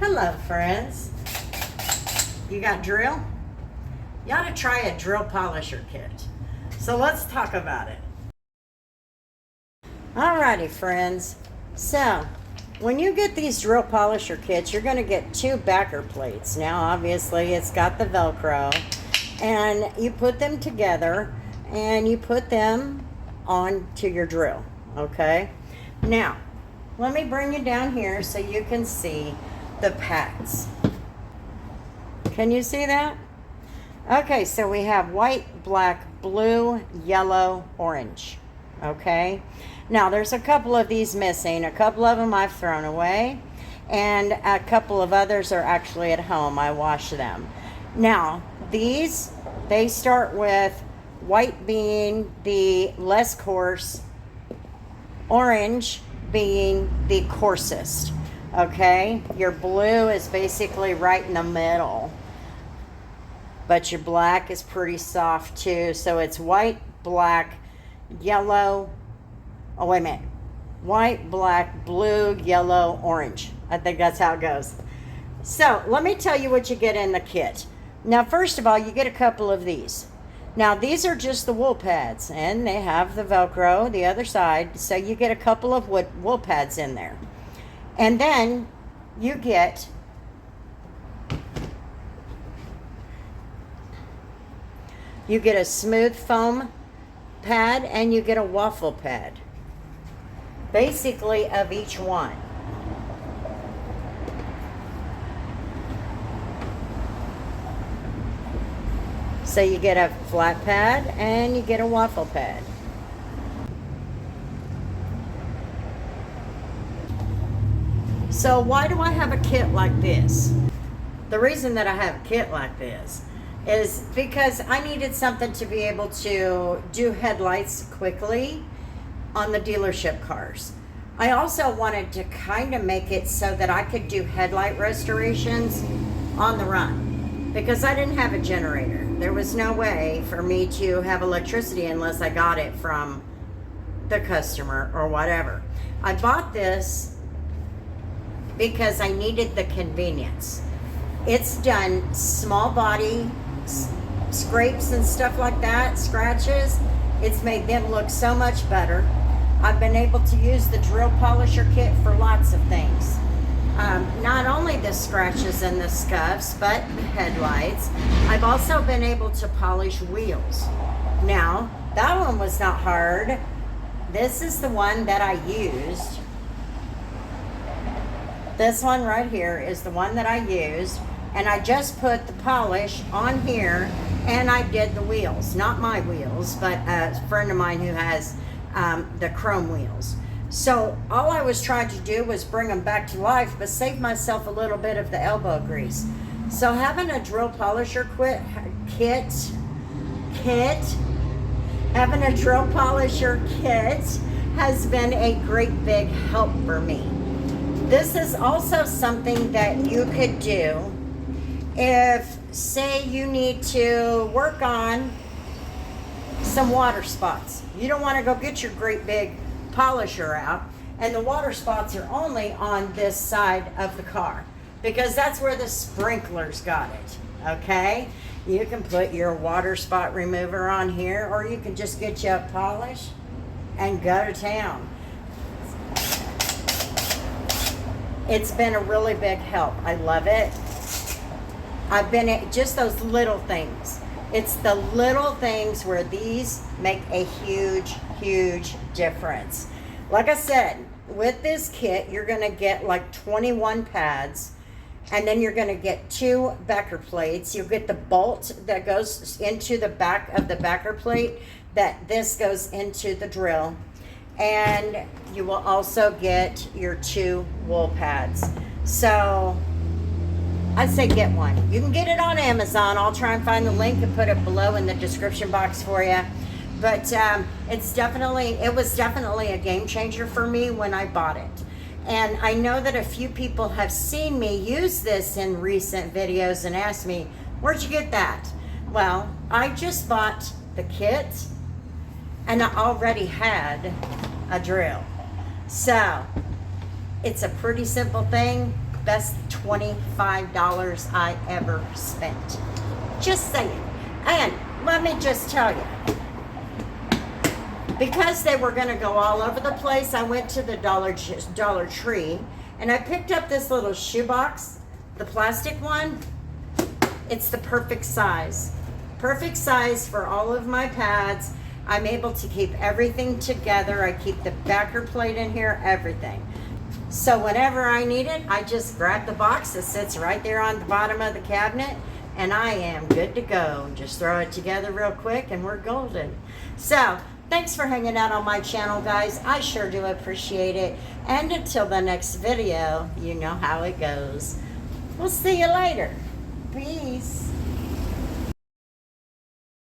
Hello, friends. You got drill? You ought to try a drill polisher kit. So let's talk about it. Alrighty, friends. So, when you get these drill polisher kits, you're going to get two backer plates. Now, obviously, it's got the Velcro. And you put them together, and you put them onto your drill. Okay? Now, let me bring you down here so you can see the pads. Can you see that? Okay, so we have white, black, blue, yellow, orange. Okay? Now, there's a couple of these missing. A couple of them I've thrown away, and a couple of others are actually at home. I wash them. Now, these, they start with white being the less coarse, orange being the coarsest. Okay? Your blue is basically right in the middle, but your black is pretty soft too. So it's white, black, yellow. Oh, wait a minute. White, black, blue, yellow, orange. I think that's how it goes. So let me tell you what you get in the kit. Now, first of all, you get a couple of these. Now, these are just the wool pads, and they have the Velcro, the other side. So you get a couple of wool pads in there. And then you get a smooth foam pad, and you get a waffle pad, basically of each one. So you get a flat pad and you get a waffle pad. So why do I have a kit like this? The reason that I have a kit like this is because I needed something to be able to do headlights quickly on the dealership cars. I also wanted to kind of make it so that I could do headlight restorations on the run, because I didn't have a generator. There was no way for me to have electricity unless I got it from the customer or whatever. I bought this because I needed the convenience. It's done small body scrapes and stuff like that, scratches. It's made them look so much better. I've been able to use the drill polisher kit for lots of things. Not only the scratches and the scuffs, but the headlights. I've also been able to polish wheels. Now, that one was not hard. This is the one that I used. This one right here is the one that I used, and I just put the polish on here, and I did the wheels. Not my wheels, but a friend of mine who has the chrome wheels. So all I was trying to do was bring them back to life, but save myself a little bit of the elbow grease. So having a drill polisher having a drill polisher kit has been a great big help for me. This is also something that you could do if, say, you need to work on some water spots. You don't want to go get your great big polisher out, and the water spots are only on this side of the car, because that's where the sprinklers got it. Okay? You can put your water spot remover on here, or you can just get you a polish and go to town. It's been a really big help. I love it. I've been at just those little things. It's the little things where these make a huge, huge difference. Like I said, with this kit, you're going to get like 21 pads, and then you're going to get 2 backer plates. You'll get the bolt that goes into the back of the backer plate, that this goes into the drill. And you will also get your 2 wool pads. So I'd say get one. You can get it on Amazon. I'll try and find the link and put it below in the description box for you. But it was definitely a game changer for me when I bought it. And I know that a few people have seen me use this in recent videos and asked me, where'd you get that? Well, I just bought the kit, and I already had a drill. So it's a pretty simple thing. best $25 I ever spent. Just saying. And let me just tell you, because they were going to go all over the place, I went to the Dollar Tree and I picked up this little shoebox, the plastic one. It's the perfect size. Perfect size for all of my pads. I'm able to keep everything together. I keep the backer plate in here, everything. So whenever I need it, I just grab the box that sits right there on the bottom of the cabinet, and I am good to go. Just throw it together real quick and we're golden. So thanks for hanging out on my channel, guys. I sure do appreciate it. And until the next video, you know how it goes. We'll see you later. Peace.